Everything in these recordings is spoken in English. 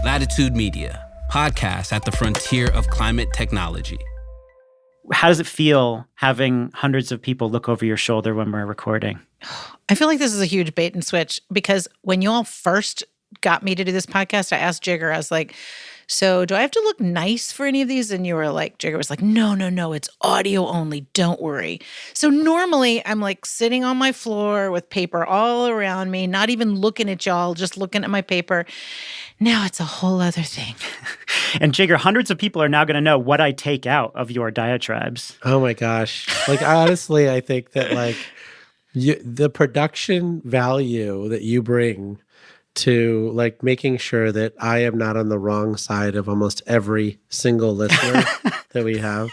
Latitude Media, podcast at the frontier of climate technology. How does it feel having hundreds of people look over your shoulder when we're recording? I feel like this is a huge bait and switch because when you all first got me to do this podcast, I asked Jigger, I was like, so do I have to look nice for any of these? And you were like, Jigger was like, no, it's audio only. Don't worry. So normally I'm like sitting on my floor with paper all around me, not even looking at y'all, just looking at my paper. Now it's a whole other thing. And Jigger, hundreds of people are now going to know what I take out of your diatribes. Oh my gosh. Honestly, I think that the production value that you bring to making sure that I am not on the wrong side of almost every single listener that we have.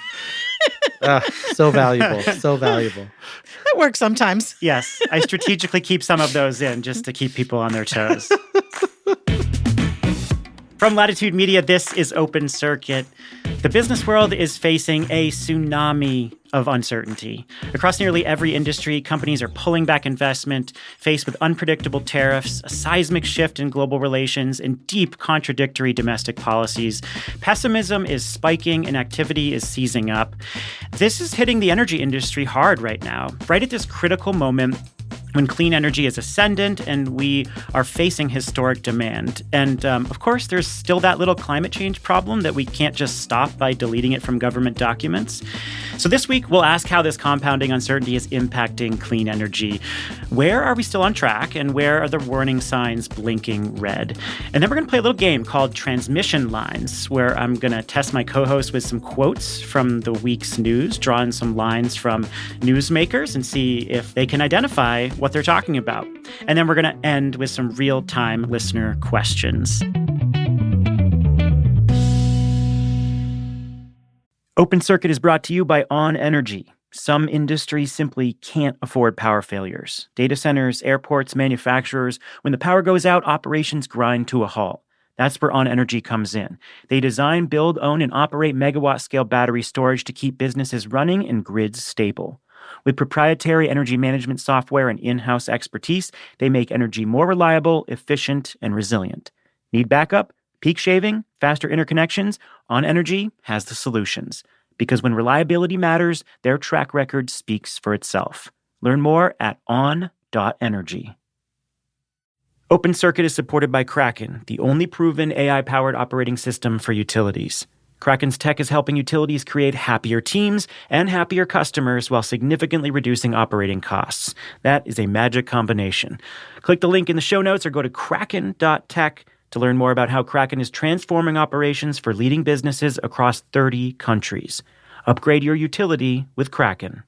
So valuable. That works sometimes. Yes, I strategically keep some of those in just to keep people on their toes. From Latitude Media, this is Open Circuit. The business world is facing a tsunami of uncertainty. Across nearly every industry, companies are pulling back investment, faced with unpredictable tariffs, a seismic shift in global relations, and deep contradictory domestic policies. Pessimism is spiking and activity is seizing up. This is hitting the energy industry hard right now, right at this critical moment when clean energy is ascendant and we are facing historic demand. And of course, there's still that little climate change problem that we can't just stop by deleting it from government documents. So this week, we'll ask how this compounding uncertainty is impacting clean energy. Where are we still on track and where are the warning signs blinking red? And then we're going to play a little game called Transmission Lines, where I'm going to test my co-host with some quotes from the week's news, draw in some lines from newsmakers and see if they can identify what they're talking about. And then we're going to end with some real-time listener questions. Open Circuit is brought to you by On Energy. Some industries simply can't afford power failures. Data centers, airports, manufacturers, when the power goes out, operations grind to a halt. That's where On Energy comes in. They design, build, own, and operate megawatt-scale battery storage to keep businesses running and grids stable. With proprietary energy management software and in-house expertise, they make energy more reliable, efficient, and resilient. Need backup? Peak shaving? Faster interconnections? On Energy has the solutions. Because when reliability matters, their track record speaks for itself. Learn more at on.energy. Open Circuit is supported by Kraken, the only proven AI-powered operating system for utilities. Kraken's tech is helping utilities create happier teams and happier customers while significantly reducing operating costs. That is a magic combination. Click the link in the show notes or go to kraken.tech to learn more about how Kraken is transforming operations for leading businesses across 30 countries. Upgrade your utility with Kraken.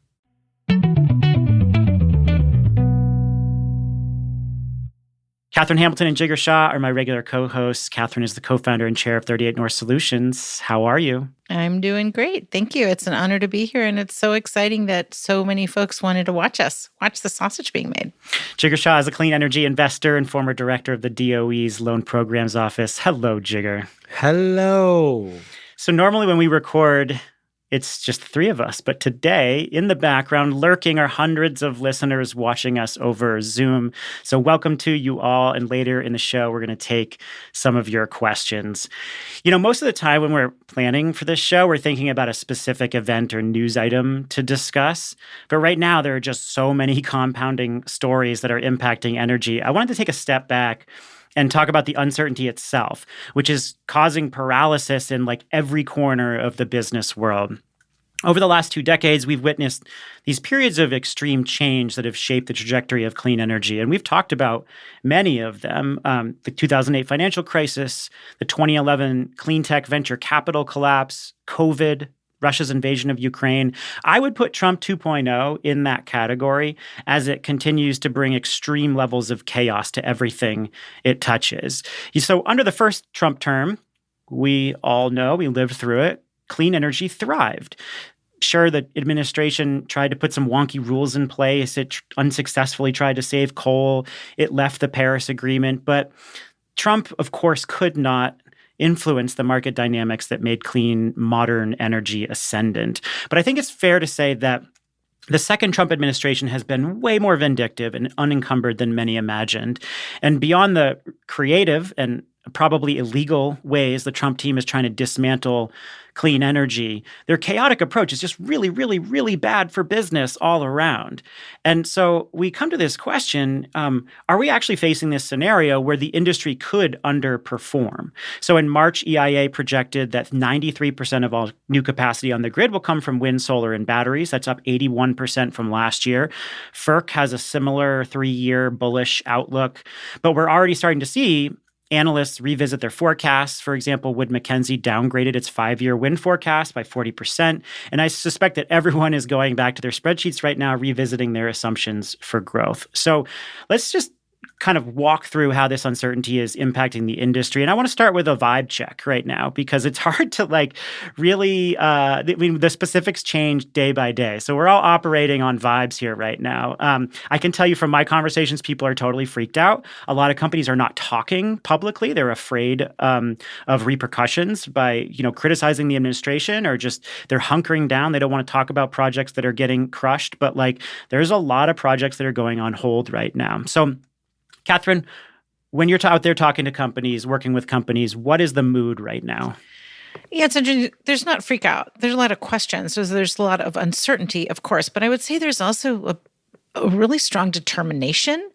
Catherine Hamilton and Jigger Shah are my regular co-hosts. Catherine is the co-founder and chair of 38 North Solutions. How are you? I'm doing great. Thank you. It's an honor to be here. And it's so exciting that so many folks wanted to watch the sausage being made. Jigger Shah is a clean energy investor and former director of the DOE's Loan Programs Office. Hello, Jigger. Hello. So normally when we record, it's just the three of us. But today, in the background, lurking are hundreds of listeners watching us over Zoom. So welcome to you all. And later in the show, we're going to take some of your questions. You know, most of the time when we're planning for this show, we're thinking about a specific event or news item to discuss. But right now, there are just so many compounding stories that are impacting energy. I wanted to take a step back and talk about the uncertainty itself, which is causing paralysis in every corner of the business world. Over the last 2 decades, we've witnessed these periods of extreme change that have shaped the trajectory of clean energy. And we've talked about many of them. The 2008 financial crisis, the 2011 clean tech venture capital collapse, COVID, Russia's invasion of Ukraine. I would put Trump 2.0 in that category as it continues to bring extreme levels of chaos to everything it touches. So under the first Trump term, we all know, we lived through it, clean energy thrived. Sure, the administration tried to put some wonky rules in place. It unsuccessfully tried to save coal. It left the Paris Agreement. But Trump, of course, could not influence the market dynamics that made clean, modern energy ascendant. But I think it's fair to say that the second Trump administration has been way more vindictive and unencumbered than many imagined. And beyond the creative and probably illegal ways the Trump team is trying to dismantle clean energy, their chaotic approach is just really, really, really bad for business all around. And so we come to this question, are we actually facing this scenario where the industry could underperform? So in March, EIA projected that 93% of all new capacity on the grid will come from wind, solar, and batteries. That's up 81% from last year. FERC has a similar 3-year bullish outlook, but we're already starting to see analysts revisit their forecasts. For example, Wood Mackenzie downgraded its 5-year wind forecast by 40%. And I suspect that everyone is going back to their spreadsheets right now, revisiting their assumptions for growth. So let's just kind of walk through how this uncertainty is impacting the industry. And I want to start with a vibe check right now, because it's hard to really, the specifics change day by day. So we're all operating on vibes here right now. I can tell you from my conversations, people are totally freaked out. A lot of companies are not talking publicly. They're afraid of repercussions by, criticizing the administration, or just they're hunkering down. They don't want to talk about projects that are getting crushed. But there's a lot of projects that are going on hold right now. So Catherine, when you're out there talking to companies, working with companies, what is the mood right now? Yeah, it's interesting. There's not freak out. There's a lot of questions. There's a lot of uncertainty, of course. But I would say there's also a really strong determination.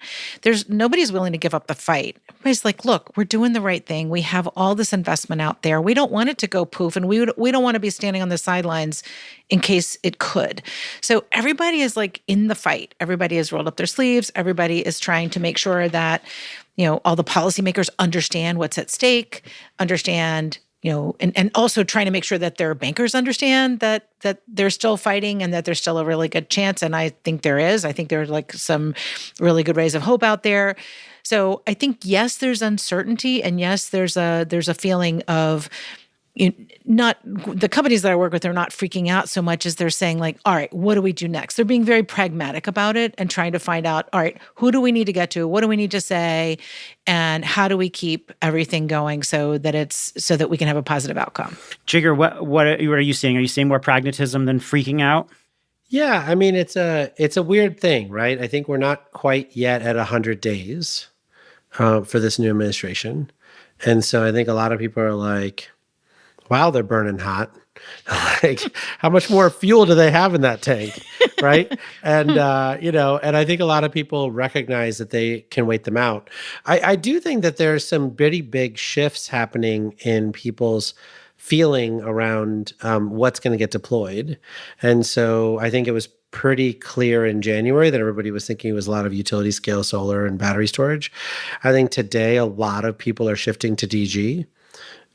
Nobody's willing to give up the fight. Everybody's like, look, we're doing the right thing. We have all this investment out there. We don't want it to go poof, and we don't want to be standing on the sidelines in case it could. So everybody is in the fight. Everybody has rolled up their sleeves. Everybody is trying to make sure that, all the policymakers understand what's at stake, understand and also trying to make sure that their bankers understand that they're still fighting and that there's still a really good chance. And I think there is. I think there's some really good rays of hope out there. So I think, yes, there's uncertainty, and yes, there's a feeling of not the companies that I work with are not freaking out so much as they're saying all right, what do we do next? They're being very pragmatic about it and trying to find out, all right, who do we need to get to? What do we need to say? And how do we keep everything going so that we can have a positive outcome? Jigger, what are you seeing? Are you seeing more pragmatism than freaking out? Yeah, I mean, it's a weird thing, right? I think we're not quite yet at 100 days for this new administration. And so I think a lot of people are like, wow, they're burning hot. How much more fuel do they have in that tank, right? And, and I think a lot of people recognize that they can wait them out. I do think that there's some pretty big shifts happening in people's feeling around what's going to get deployed. And so I think it was pretty clear in January that everybody was thinking it was a lot of utility scale solar and battery storage. I think today a lot of people are shifting to DG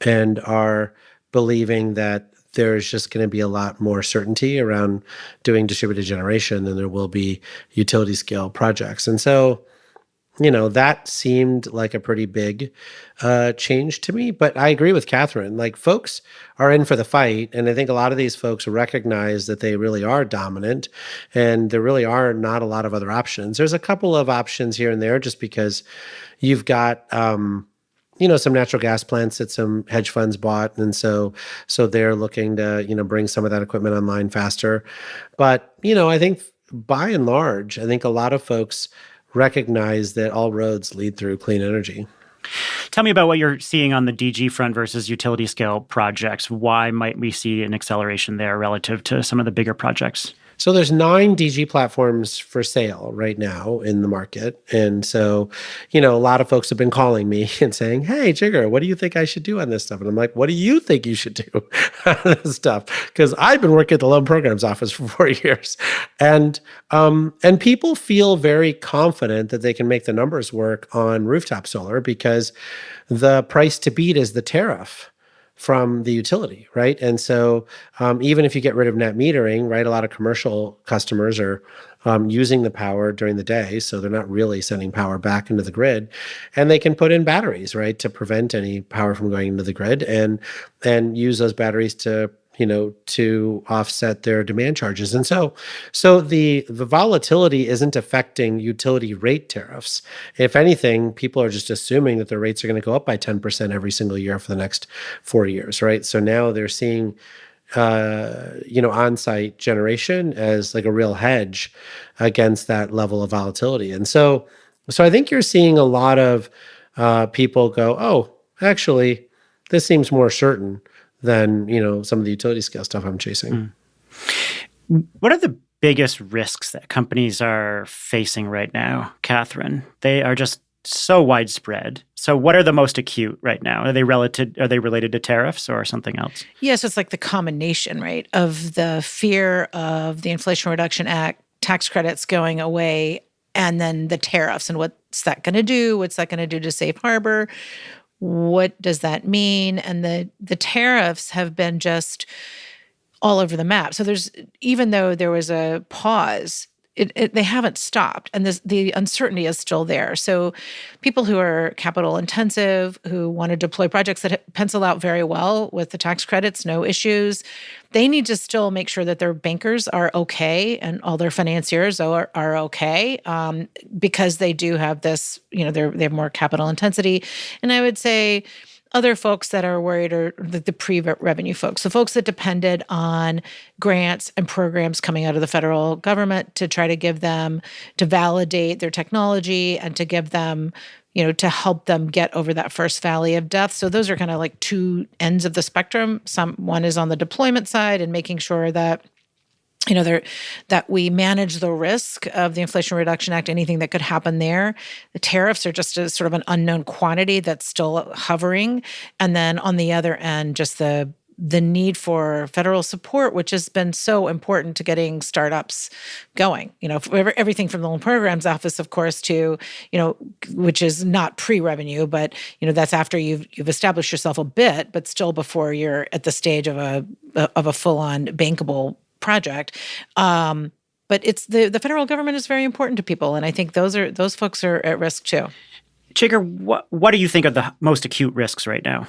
and are believing that there's just going to be a lot more certainty around doing distributed generation than there will be utility scale projects. And so, that seemed like a pretty big change to me. But I agree with Catherine. Folks are in for the fight. And I think a lot of these folks recognize that they really are dominant and there really are not a lot of other options. There's a couple of options here and there just because you've got some natural gas plants that some hedge funds bought. And so they're looking to, bring some of that equipment online faster. But, I think by and large, I think a lot of folks recognize that all roads lead through clean energy. Tell me about what you're seeing on the DG front versus utility scale projects. Why might we see an acceleration there relative to some of the bigger projects? So there's 9 DG platforms for sale right now in the market. And so, a lot of folks have been calling me and saying, hey, Jigger, what do you think I should do on this stuff? And I'm like, what do you think you should do on this stuff? Because I've been working at the Loan Programs Office for 4 years. And people feel very confident that they can make the numbers work on rooftop solar because the price to beat is the tariff from the utility, right? And so even if you get rid of net metering, right, a lot of commercial customers are using the power during the day, so they're not really sending power back into the grid, and they can put in batteries, right, to prevent any power from going into the grid, and use those batteries to offset their demand charges. And so the volatility isn't affecting utility rate tariffs. If anything, people are just assuming that their rates are going to go up by 10% every single year for the next 4 years, right? So now they're seeing on-site generation as a real hedge against that level of volatility. And so I think you're seeing a lot of people go, oh, actually, this seems more certain than, some of the utility scale stuff I'm chasing. What are the biggest risks that companies are facing right now, Catherine? They are just so widespread. So what are the most acute right now? Are they related to tariffs or something else? Yes, it's like the combination, right, of the fear of the Inflation Reduction Act, tax credits going away, and then the tariffs. And what's that going to do? What's that going to do to safe harbor? What does that mean? And the tariffs have been just all over the map. So even though there was a pause, they haven't stopped, and the uncertainty is still there. So people who are capital intensive, who want to deploy projects that pencil out very well with the tax credits, no issues, they need to still make sure that their bankers are okay and all their financiers are okay, because they do have this, they have more capital intensity. And I would say other folks that are worried are the pre-revenue folks, the folks that depended on grants and programs coming out of the federal government to try to give them, to validate their technology and to give them, to help them get over that first valley of death. So those are kind of like two ends of the spectrum. One is on the deployment side and making sure that that we manage the risk of the Inflation Reduction Act, anything that could happen there. The tariffs are just a sort of an unknown quantity that's still hovering. And then on the other end, just the need for federal support, which has been so important to getting startups going. Everything from the Loan Programs Office, of course, to, which is not pre-revenue, but, that's after you've established yourself a bit, but still before you're at the stage of a full-on bankable project. But it's the federal government is very important to people. And I think those folks are at risk too. Jigar, what do you think are the most acute risks right now?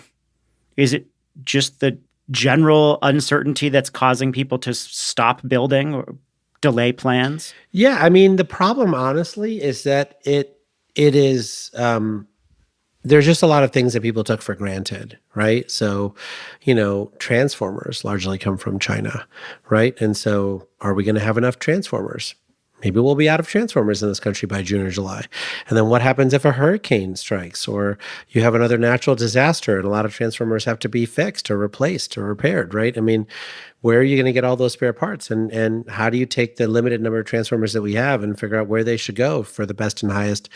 Is it just the general uncertainty that's causing people to stop building or delay plans? Yeah, I mean, the problem, honestly, is that it is there's just a lot of things that people took for granted, right? So, transformers largely come from China, right? And so are we going to have enough transformers? Maybe we'll be out of transformers in this country by June or July. And then what happens if a hurricane strikes or you have another natural disaster and a lot of transformers have to be fixed or replaced or repaired, right? I mean, where are you going to get all those spare parts? And how do you take the limited number of transformers that we have and figure out where they should go for the best and highest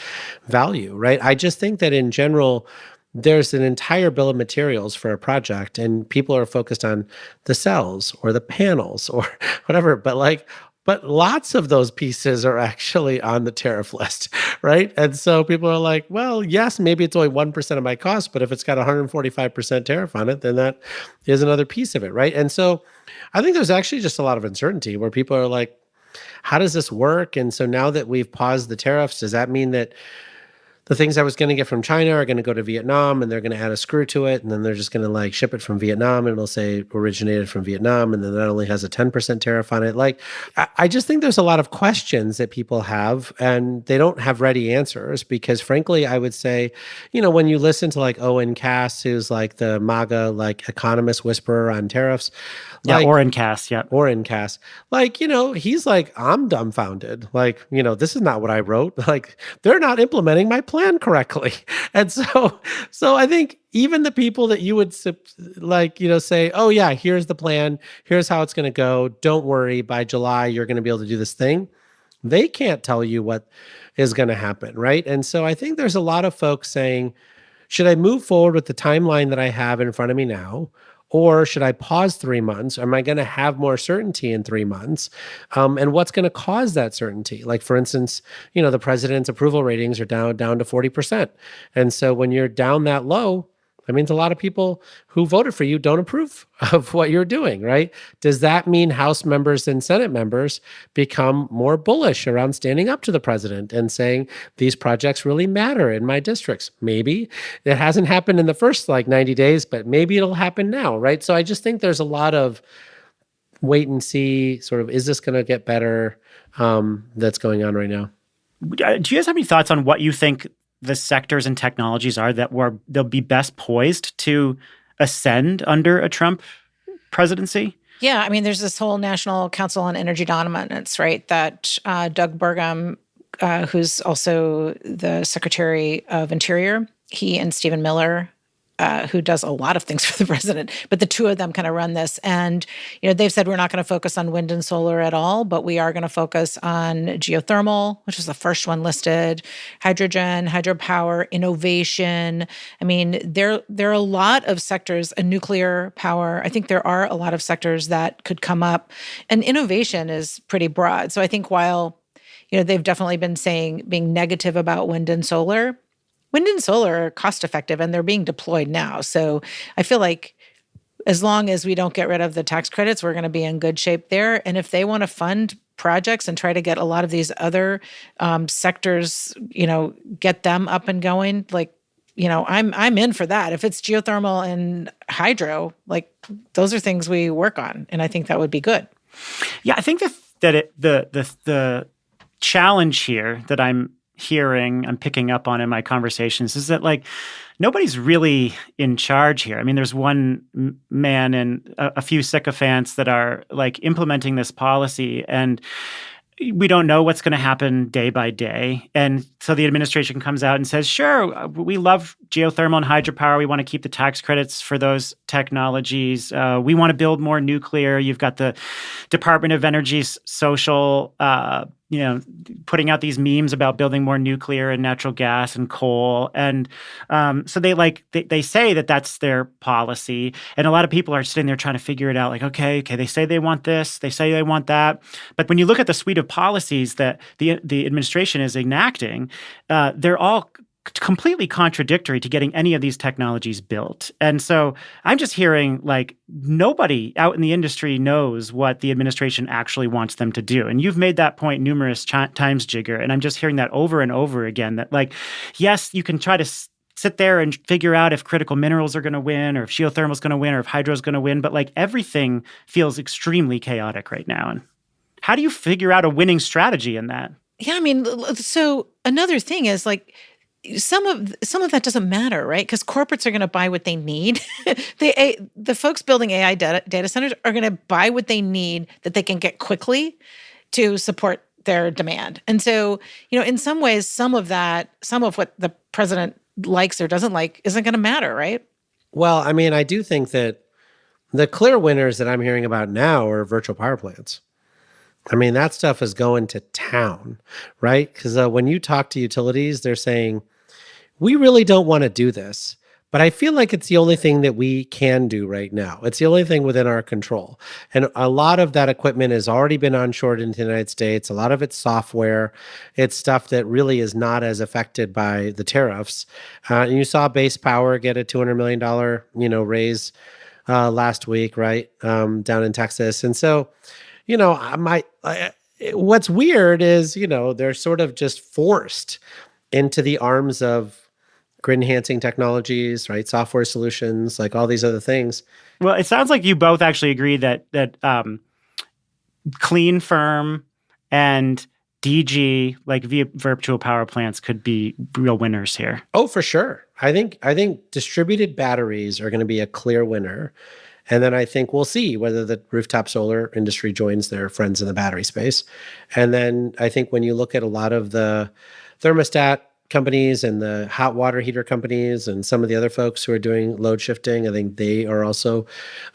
value, right? I just think that in general, there's an entire bill of materials for a project and people are focused on the cells or the panels or whatever, but lots of those pieces are actually on the tariff list, right? And so people are like, well, yes, maybe it's only 1% of my cost, but if it's got 145% tariff on it, then that is another piece of it, right? And so I think there's actually just a lot of uncertainty where people are like, how does this work? And so now that we've paused the tariffs, does that mean that the things I was going to get from China are going to go to Vietnam and they're going to add a screw to it. And then they're just going to ship it from Vietnam and it'll say originated from Vietnam. And then that only has a 10% tariff on it. I just think there's a lot of questions that people have and they don't have ready answers because frankly, I would say, when you listen to Owen Cass, who's the MAGA, economist whisperer on tariffs. Orrin Cass, yeah. Orrin Cass. He's I'm dumbfounded. This is not what I wrote. They're not implementing my plan correctly. And so I think even the people that you would say, oh yeah, here's the plan, here's how it's going to go. Don't worry, by July, you're going to be able to do this thing. They can't tell you what is going to happen, right? And so I think there's a lot of folks saying, should I move forward with the timeline that I have in front of me now? Or should I pause 3 months? Am I going to have more certainty in 3 months? And what's going to cause that certainty? For instance, the president's approval ratings are down to 40%. And so when you're down that low, that means a lot of people who voted for you don't approve of what you're doing, right? Does that mean House members and Senate members become more bullish around standing up to the president and saying, these projects really matter in my districts? Maybe. It hasn't happened in the first 90 days, but maybe it'll happen now, right? So I just think there's a lot of wait and see, sort of, is this going to get better that's going on right now? Do you guys have any thoughts on what you think the sectors and technologies are that they'll be best poised to ascend under a Trump presidency? Yeah, I mean, there's this whole National Council on Energy Dominance, right? That Doug Burgum, who's also the Secretary of Interior, he and Stephen Miller who does a lot of things for the president, but the two of them kind of run this. And, they've said we're not going to focus on wind and solar at all, but we are going to focus on geothermal, which is the first one listed, hydrogen, hydropower, innovation. I mean, there are a lot of sectors, and nuclear power. I think there are a lot of sectors that could come up, and innovation is pretty broad. So I think while, they've definitely been being negative about wind and solar are cost effective and they're being deployed now. So I feel like as long as we don't get rid of the tax credits, we're going to be in good shape there. And if they want to fund projects and try to get a lot of these other sectors, get them up and going, I'm in for that. If it's geothermal and hydro, those are things we work on, and I think that would be good. Yeah, I think the challenge here that I'm picking up on in my conversations is that nobody's really in charge here. I mean, there's one man and a few sycophants that are implementing this policy, and we don't know what's going to happen day by day. And so the administration comes out and says, sure, we love geothermal and hydropower. We want to keep the tax credits for those technologies. We want to build more nuclear. You've got the Department of Energy's social putting out these memes about building more nuclear and natural gas and coal. And so they say that that's their policy. And a lot of people are sitting there trying to figure it out. Okay, they say they want this, they say they want that. But when you look at the suite of policies that the administration is enacting, they're all completely contradictory to getting any of these technologies built. And so I'm just hearing nobody out in the industry knows what the administration actually wants them to do. And you've made that point numerous times, Jigger. And I'm just hearing that over and over again, that yes, you can try to sit there and figure out if critical minerals are going to win, or if geothermal is going to win, or if hydro is going to win. But everything feels extremely chaotic right now. And how do you figure out a winning strategy in that? Yeah, I mean, so another thing is some of that doesn't matter, right? Because corporates are going to buy what they need. The folks building AI data centers are going to buy what they need that they can get quickly to support their demand. And so, in some ways, some of what the president likes or doesn't like isn't going to matter, right? Well, I mean, I do think that the clear winners that I'm hearing about now are virtual power plants. I mean, that stuff is going to town, right? Because when you talk to utilities, they're saying, we really don't want to do this, but I feel like it's the only thing that we can do right now. It's the only thing within our control. And a lot of that equipment has already been onshored into the United States. A lot of it's software. It's stuff that really is not as affected by the tariffs. And you saw Base Power get a $200 million, raise last week, right, down in Texas. And so, what's weird is, they're sort of just forced into the arms of grid enhancing technologies, right? Software solutions, all these other things. Well, it sounds like you both actually agree that clean firm and DG, virtual power plants, could be real winners here. Oh, for sure. I think distributed batteries are going to be a clear winner. And then I think we'll see whether the rooftop solar industry joins their friends in the battery space. And then I think when you look at a lot of the thermostat companies and the hot water heater companies and some of the other folks who are doing load shifting, I think they are also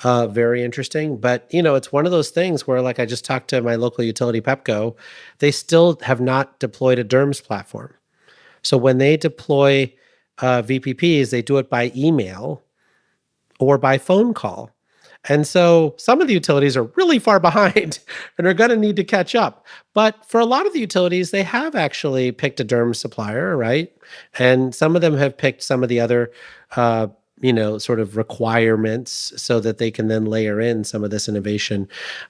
very interesting. But, it's one of those things where, I just talked to my local utility, Pepco, they still have not deployed a DERMS platform. So when they deploy VPPs, they do it by email or by phone call. And so some of the utilities are really far behind and are going to need to catch up. But for a lot of the utilities, they have actually picked a DERMS supplier, right? And some of them have picked some of the other, sort of requirements so that they can then layer in some of this innovation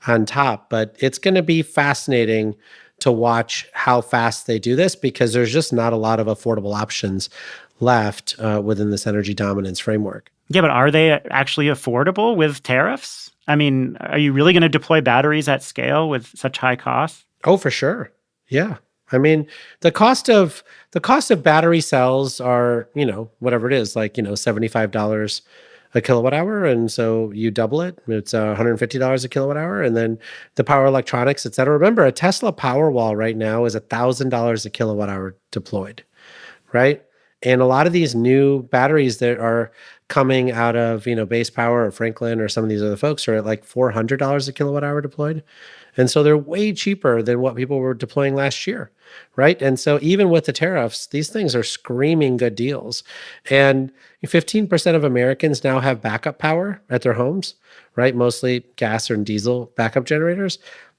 on top. But it's going to be fascinating to watch how fast they do this, because there's just not a lot of affordable options left within this energy dominance framework. Yeah, but are they actually affordable with tariffs? I mean, are you really going to deploy batteries at scale with such high costs? Oh, for sure. Yeah. I mean, the cost of battery cells are, whatever it is, $75 a kilowatt hour. And so you double it, it's $150 a kilowatt hour. And then the power electronics, et cetera. Remember, a Tesla Powerwall right now is $1,000 a kilowatt hour deployed, right? And a lot of these new batteries that are coming out of, Base Power or Franklin or some of these other folks are at like $400 a kilowatt hour deployed. And so they're way cheaper than what people were deploying last year, right? And so even with the tariffs, these things are screaming good deals. And 15% of Americans now have backup power at their homes, right? Mostly gas or diesel backup generators.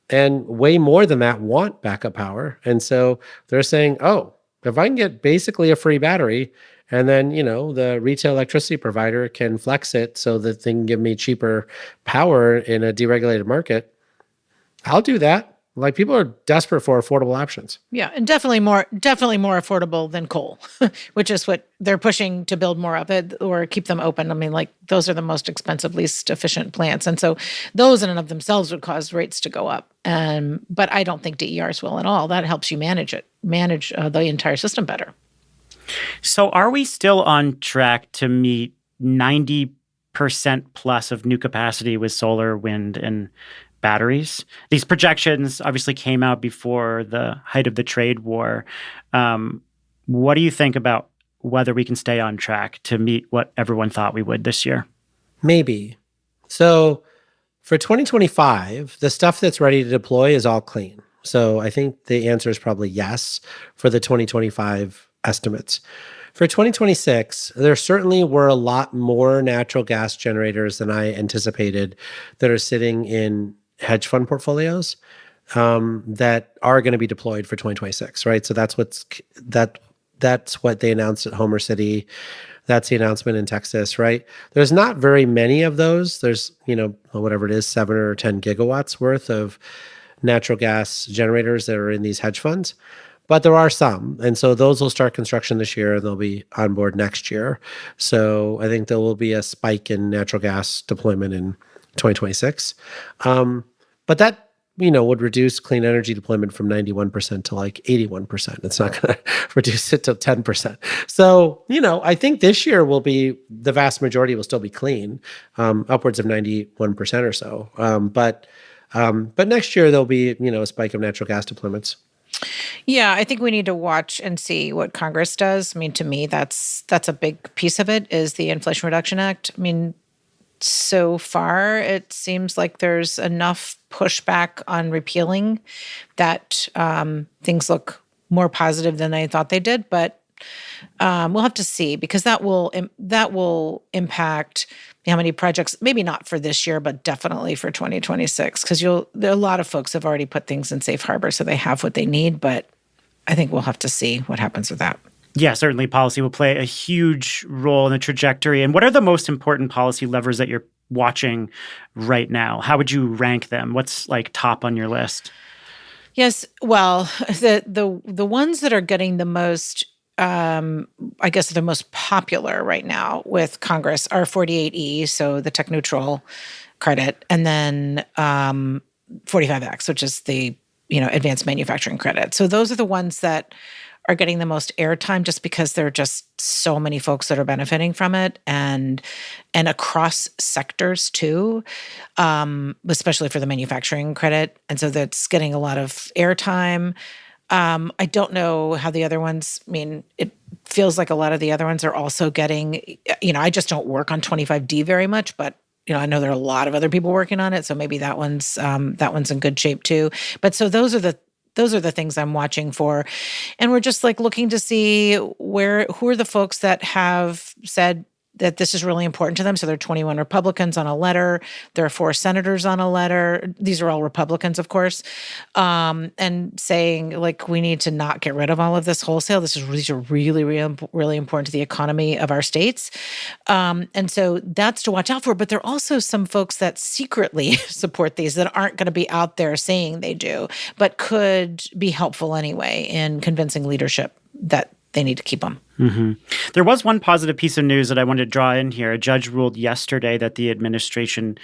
And way more than that want backup power. And so they're saying, oh, if I can get basically a free battery, and then, the retail electricity provider can flex it so that they can give me cheaper power in a deregulated market, I'll do that. Like, people are desperate for affordable options. Yeah, and definitely more affordable than coal, which is what they're pushing to build more of it or keep them open. I mean, like, those are the most expensive, least efficient plants, and so those in and of themselves would cause rates to go up. But I don't think DERs will at all. That helps you manage the entire system better. So, are we still on track to meet 90% plus of new capacity with solar, wind, and batteries? These projections obviously came out before the height of the trade war. What do you think about whether we can stay on track to meet what everyone thought we would this year? Maybe. So for 2025, the stuff that's ready to deploy is all clean. So I think the answer is probably yes for the 2025 estimates. For 2026, there certainly were a lot more natural gas generators than I anticipated that are sitting in hedge fund portfolios that are going to be deployed for 2026, right? So that's what they announced at Homer City. That's the announcement in Texas, right? There's not very many of those. There's, whatever it is, 7 or 10 gigawatts worth of natural gas generators that are in these hedge funds. But there are some. And so those will start construction this year and they'll be on board next year. So I think there will be a spike in natural gas deployment in 2026. But that, would reduce clean energy deployment from 91% to like 81%. It's not going to reduce it to 10%. So, I think this year will be, the vast majority will still be clean, upwards of 91% or so. But next year there'll be, a spike of natural gas deployments. Yeah, I think we need to watch and see what Congress does. I mean, to me, that's a big piece of it is the Inflation Reduction Act. I mean, so far, it seems like there's enough pushback on repealing that things look more positive than I thought they did. But we'll have to see because that will impact how many projects. Maybe not for this year, but definitely for 2026. Because there are a lot of folks have already put things in safe harbor, so they have what they need. But I think we'll have to see what happens with that. Yeah, certainly policy will play a huge role in the trajectory. And what are the most important policy levers that you're watching right now? How would you rank them? What's like top on your list? Yes, well, the ones that are getting the most, I guess the most popular right now with Congress are 48E, so the tech neutral credit, and then 45X, which is the advanced manufacturing credit. So those are the ones that are getting the most airtime just because there are just so many folks that are benefiting from it and across sectors too, especially for the manufacturing credit. And so that's getting a lot of airtime. I don't know how the other ones, I mean, it feels like a lot of the other ones are also getting, I just don't work on 25D very much, but I know there are a lot of other people working on it. So maybe that one's in good shape too. But so those are the things I'm watching for. And we're just like looking to see who are the folks that have said that this is really important to them. So there are 21 Republicans on a letter. There are 4 senators on a letter. These are all Republicans, of course, and saying like we need to not get rid of all of this wholesale. These are really, really, really important to the economy of our states, and so that's to watch out for. But there are also some folks that secretly support these that aren't going to be out there saying they do, but could be helpful anyway in convincing leadership that they need to keep them. Mm-hmm. There was one positive piece of news that I wanted to draw in here. A judge ruled yesterday that the administration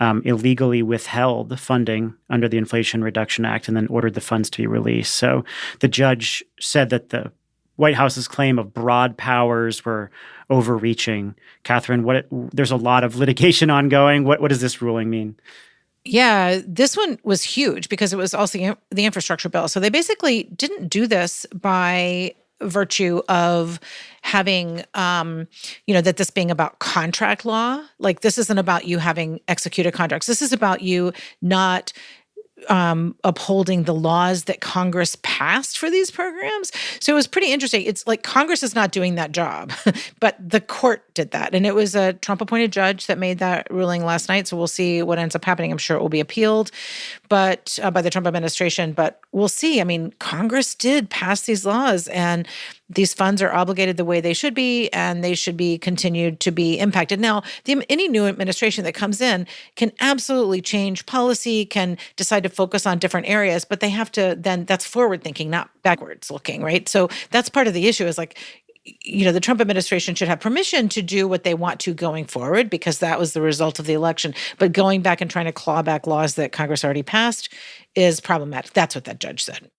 illegally withheld funding under the Inflation Reduction Act and then ordered the funds to be released. So the judge said that the White House's claim of broad powers were overreaching. Catherine, there's a lot of litigation ongoing. What does this ruling mean? Yeah, this one was huge because it was also the infrastructure bill. So they basically didn't do this by virtue of having, that this being about contract law. Like, this isn't about you having executed contracts. This is about you not upholding the laws that Congress passed for these programs. So it was pretty interesting. It's like Congress is not doing that job, but the court did that. And it was a Trump-appointed judge that made that ruling last night. So we'll see what ends up happening. I'm sure it will be appealed, but by the Trump administration. But we'll see. I mean, Congress did pass these laws, and these funds are obligated the way they should be, and they should be continued to be impacted. Now, any new administration that comes in can absolutely change policy, can decide to focus on different areas, but they have to then, that's forward thinking, not backwards looking, right? So that's part of the issue is like, the Trump administration should have permission to do what they want to going forward because that was the result of the election. But going back and trying to claw back laws that Congress already passed is problematic. That's what that judge said.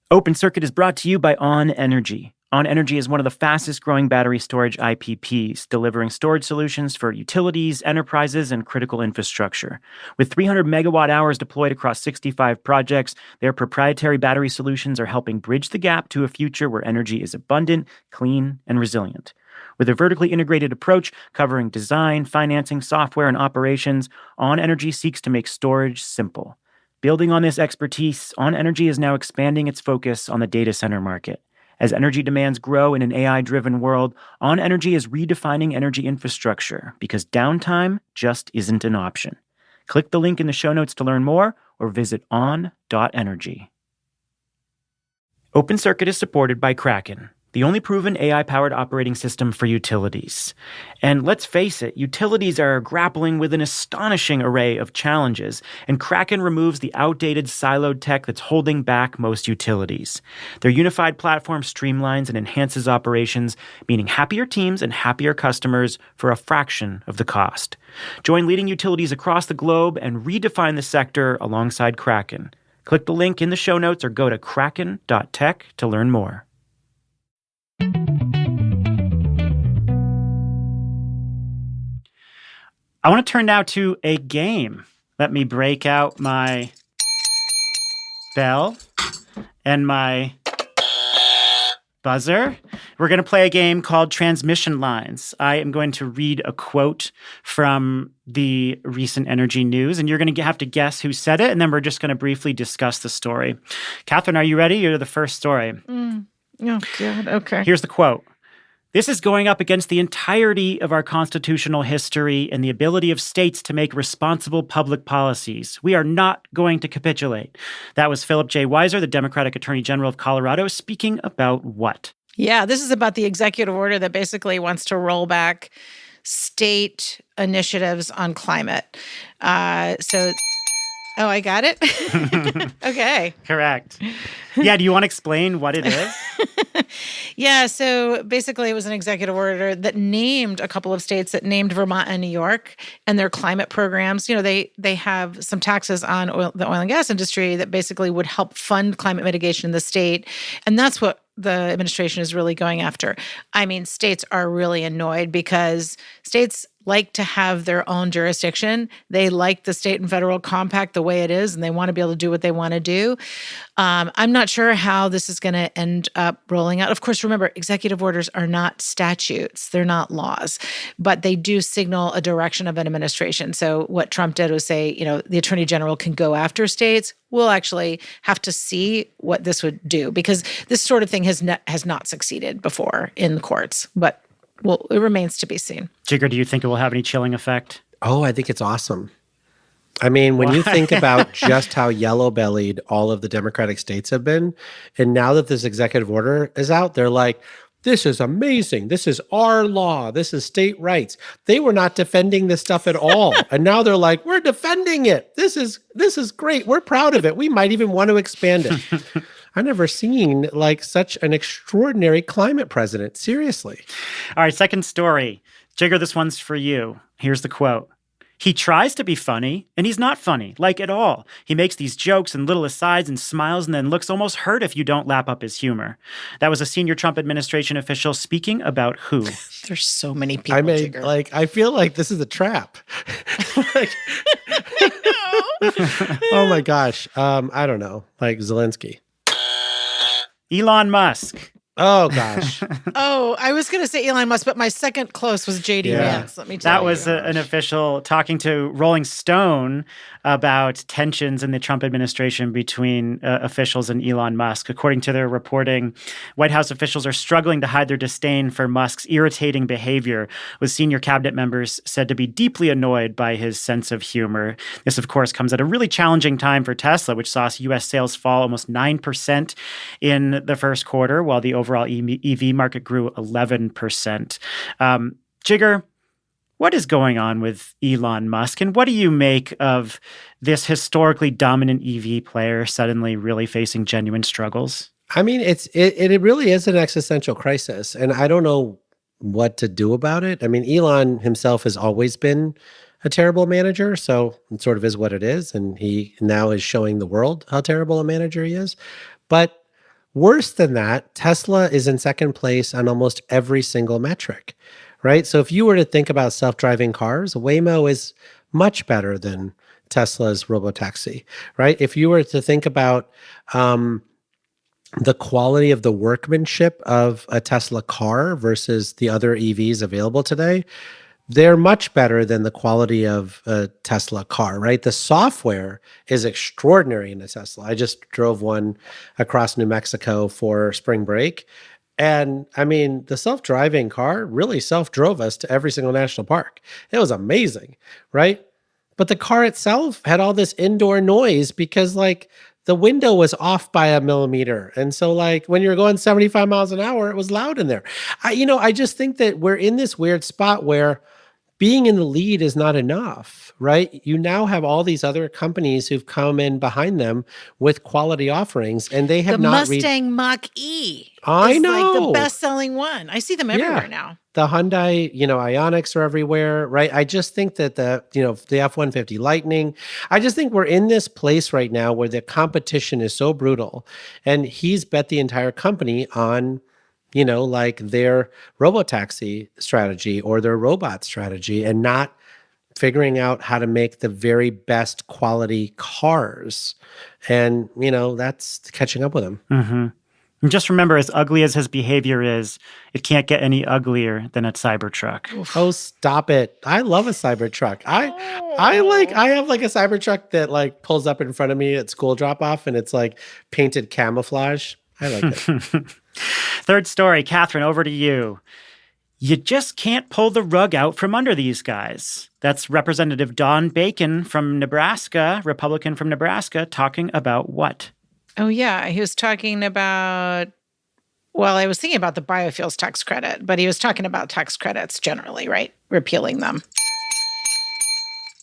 Open Circuit is brought to you by On Energy. On Energy is one of the fastest growing battery storage IPPs, delivering storage solutions for utilities, enterprises, and critical infrastructure. With 300 megawatt hours deployed across 65 projects, their proprietary battery solutions are helping bridge the gap to a future where energy is abundant, clean, and resilient. With a vertically integrated approach covering design, financing, software, and operations, On Energy seeks to make storage simple. Building on this expertise, On Energy is now expanding its focus on the data center market. As energy demands grow in an AI-driven world, On Energy is redefining energy infrastructure because downtime just isn't an option. Click the link in the show notes to learn more or visit on.energy. Open Circuit is supported by Kraken, the only proven AI-powered operating system for utilities. And let's face it, utilities are grappling with an astonishing array of challenges, and Kraken removes the outdated siloed tech that's holding back most utilities. Their unified platform streamlines and enhances operations, meaning happier teams and happier customers for a fraction of the cost. Join leading utilities across the globe and redefine the sector alongside Kraken. Click the link in the show notes or go to kraken.tech to learn more. I want to turn now to a game. Let me break out my bell and my buzzer. We're going to play a game called Transmission Lines. I am going to read a quote from the recent energy news, and you're going to have to guess who said it, and then we're just going to briefly discuss the story. Catherine, are you ready? You're the first story. Oh, God. Okay. Here's the quote. This is going up against the entirety of our constitutional history and the ability of states to make responsible public policies. We are not going to capitulate. That was Philip J. Weiser, the Democratic Attorney General of Colorado, speaking about what? Yeah, this is about the executive order that basically wants to roll back state initiatives on climate. Oh, I got it? Okay. Correct. Yeah, do you want to explain what it is? Yeah, so basically it was an executive order that named a couple of states, that named Vermont and New York and their climate programs. They have some taxes on the oil and gas industry that basically would help fund climate mitigation in the state. And that's what the administration is really going after. I mean, states are really annoyed because states like to have their own jurisdiction. They like the state and federal compact the way it is, and they want to be able to do what they want to do. I'm not sure how this is going to end up rolling out. Of course, remember, executive orders are not statutes. They're not laws, but they do signal a direction of an administration. So what Trump did was say, the attorney general can go after states. We'll actually have to see what this would do because this sort of thing has not succeeded before in the courts, but well, it remains to be seen. Jigger, do you think it will have any chilling effect? Oh, I think it's awesome. I mean, when you think about just how yellow-bellied all of the Democratic states have been, and now that this executive order is out, they're like, this is amazing. This is our law. This is state rights. They were not defending this stuff at all. And now they're like, we're defending it. This is great. We're proud of it. We might even want to expand it. I've never seen such an extraordinary climate president. Seriously. All right, second story. Jigger, this one's for you. Here's the quote. He tries to be funny, and he's not funny, at all. He makes these jokes and little asides and smiles and then looks almost hurt if you don't lap up his humor. That was a senior Trump administration official speaking about who? There's so many people, I mean, Jigger. I feel like this is a trap. Oh my gosh. I don't know. Like Zelensky. Elon Musk. Oh gosh. Oh, I was going to say Elon Musk, but my second close was JD Yeah. Vance. Let me tell That you. was an official talking to Rolling Stone about tensions in the Trump administration between officials and Elon Musk. According to their reporting, White House officials are struggling to hide their disdain for Musk's irritating behavior, with senior cabinet members said to be deeply annoyed by his sense of humor. This, of course, comes at a really challenging time for Tesla, which saw U.S. sales fall almost 9% in the first quarter, while the overall EV market grew 11%. Jigger, what is going on with Elon Musk, and what do you make of this historically dominant EV player suddenly really facing genuine struggles? I mean, it really is an existential crisis, and I don't know what to do about it. I mean, Elon himself has always been a terrible manager, so it sort of is what it is, and he now is showing the world how terrible a manager he is. But worse than that, Tesla is in second place on almost every single metric, right? So if you were to think about self-driving cars, Waymo is much better than Tesla's robotaxi, right? If you were to think about the quality of the workmanship of a Tesla car versus the other EVs available today, they're much better than the quality of a Tesla car, right? The software is extraordinary in a Tesla. I just drove one across New Mexico for spring break. And I mean, the self-driving car really self-drove us to every single national park. It was amazing, right? But the car itself had all this indoor noise because like the window was off by a millimeter. And so like when you're going 75 miles an hour, it was loud in there. I just think that we're in this weird spot where being in the lead is not enough, right? You now have all these other companies who've come in behind them with quality offerings, and they have the not Mustang Mach-E I is know. like the best-selling one. I see them everywhere now. The Hyundai, Ioniqs are everywhere, right? I just think that the F-150 Lightning, I just think we're in this place right now where the competition is so brutal, and he's bet the entire company on like their robotaxi strategy or their robot strategy and not figuring out how to make the very best quality cars. And, that's catching up with him. Mm-hmm. And just remember, as ugly as his behavior is, it can't get any uglier than a Cybertruck. Oh, stop it. I love a Cybertruck. I have like a Cybertruck that like pulls up in front of me at school drop off and it's like painted camouflage. I like it. Third story, Catherine, over to you. You just can't pull the rug out from under these guys. That's Representative Don Bacon from Nebraska, Republican from Nebraska, talking about what? Oh, yeah. He was talking about, well, I was thinking about the biofuels tax credit, but he was talking about tax credits generally, right? Repealing them.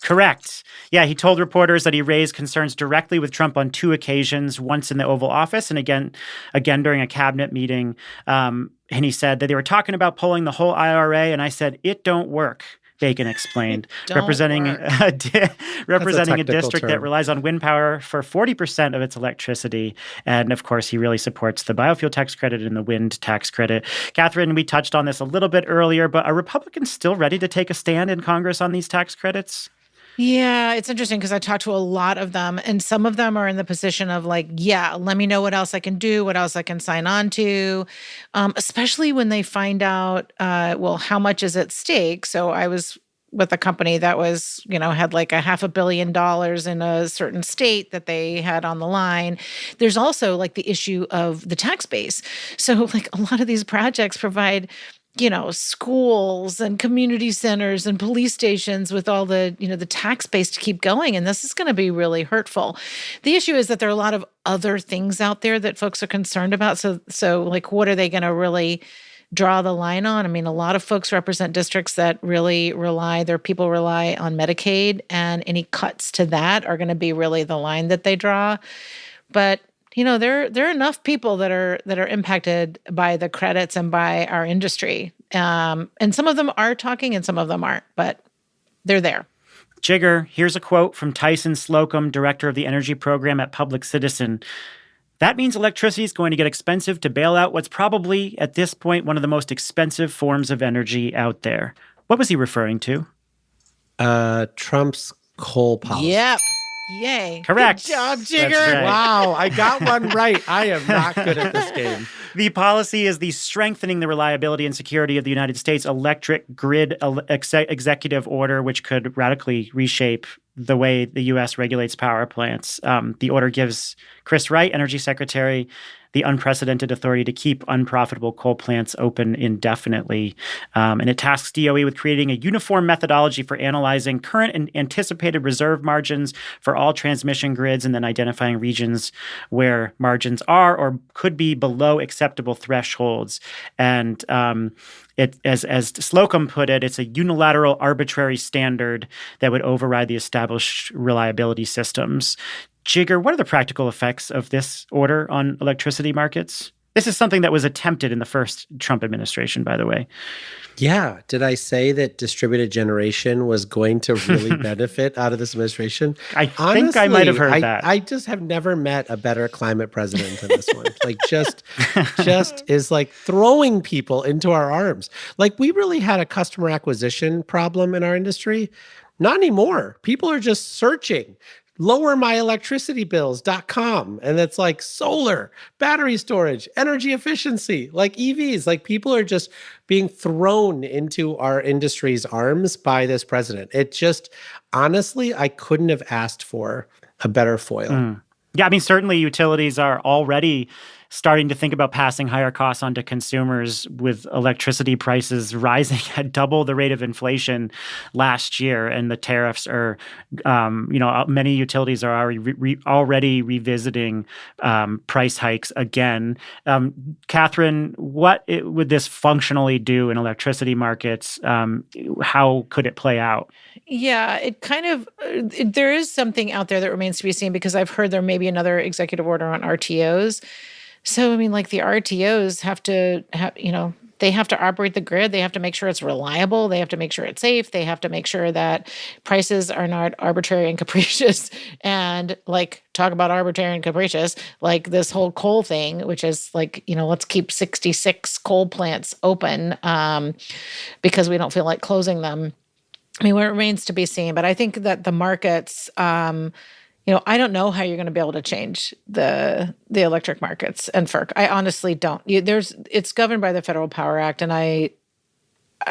Correct. Yeah, he told reporters that he raised concerns directly with Trump on two occasions, once in the Oval Office and again during a cabinet meeting. And he said that they were talking about pulling the whole IRA, and I said, it don't work. Bacon explained, representing a district that relies on wind power for 40% of its electricity. And of course, he really supports the biofuel tax credit and the wind tax credit. Catherine, we touched on this a little bit earlier, but are Republicans still ready to take a stand in Congress on these tax credits? Yeah, it's interesting because I talked to a lot of them, and some of them are in the position of like, yeah, let me know what else I can do, what else I can sign on to, especially when they find out, how much is at stake. So I was with a company that was, had like $500 million in a certain state that they had on the line. There's also like the issue of the tax base. So like a lot of these projects provide schools and community centers and police stations with all the, the tax base to keep going. And this is going to be really hurtful. The issue is that there are a lot of other things out there that folks are concerned about. So like, what are they going to really draw the line on? I mean, a lot of folks represent districts that really their people rely on Medicaid, and any cuts to that are going to be really the line that they draw. But there are enough people that are impacted by the credits and by our industry. And some of them are talking and some of them aren't, but they're there. Jigger, here's a quote from Tyson Slocum, director of the energy program at Public Citizen. That means electricity is going to get expensive to bail out what's probably, at this point, one of the most expensive forms of energy out there. What was he referring to? Trump's coal policy. Yep. Yay. Correct. Good job, That's Jigger. right. Wow, I got one right. I am not good at this game. The policy is the Strengthening the Reliability and Security of the United States Electric Grid Executive Order, which could radically reshape the way the U.S. regulates power plants. The order gives Chris Wright, Energy Secretary, the unprecedented authority to keep unprofitable coal plants open indefinitely. And it tasks DOE with creating a uniform methodology for analyzing current and anticipated reserve margins for all transmission grids and then identifying regions where margins are or could be below acceptable thresholds. And as Slocum put it, it's a unilateral arbitrary standard that would override the established reliability systems. Jigger, what are the practical effects of this order on electricity markets? This is something that was attempted in the first Trump administration, by the way. Yeah. Did I say that distributed generation was going to really benefit out of this administration? I think I might have heard that. I just have never met a better climate president than this one. Like just is like throwing people into our arms. Like we really had a customer acquisition problem in our industry. Not anymore. People are just searching. lowermyelectricitybills.com. And it's like solar, battery storage, energy efficiency, like EVs. Like people are just being thrown into our industry's arms by this president. It just, honestly, I couldn't have asked for a better foil. Yeah, I mean, certainly utilities are already starting to think about passing higher costs onto consumers with electricity prices rising at double the rate of inflation last year. And the tariffs are, many utilities are already revisiting price hikes again. Catherine, what would this functionally do in electricity markets? How could it play out? Yeah, it kind of, there is something out there that remains to be seen because I've heard there may be another executive order on RTOs. So, I mean, like the RTOs have to they have to operate the grid. They have to make sure it's reliable. They have to make sure it's safe. They have to make sure that prices are not arbitrary and capricious. And like, talk about arbitrary and capricious, like this whole coal thing, which is like, let's keep 66 coal plants open because we don't feel like closing them. I mean, what remains to be seen. But I think that the markets, I don't know how you're going to be able to change the electric markets and FERC. I honestly don't. It's governed by the Federal Power Act, and I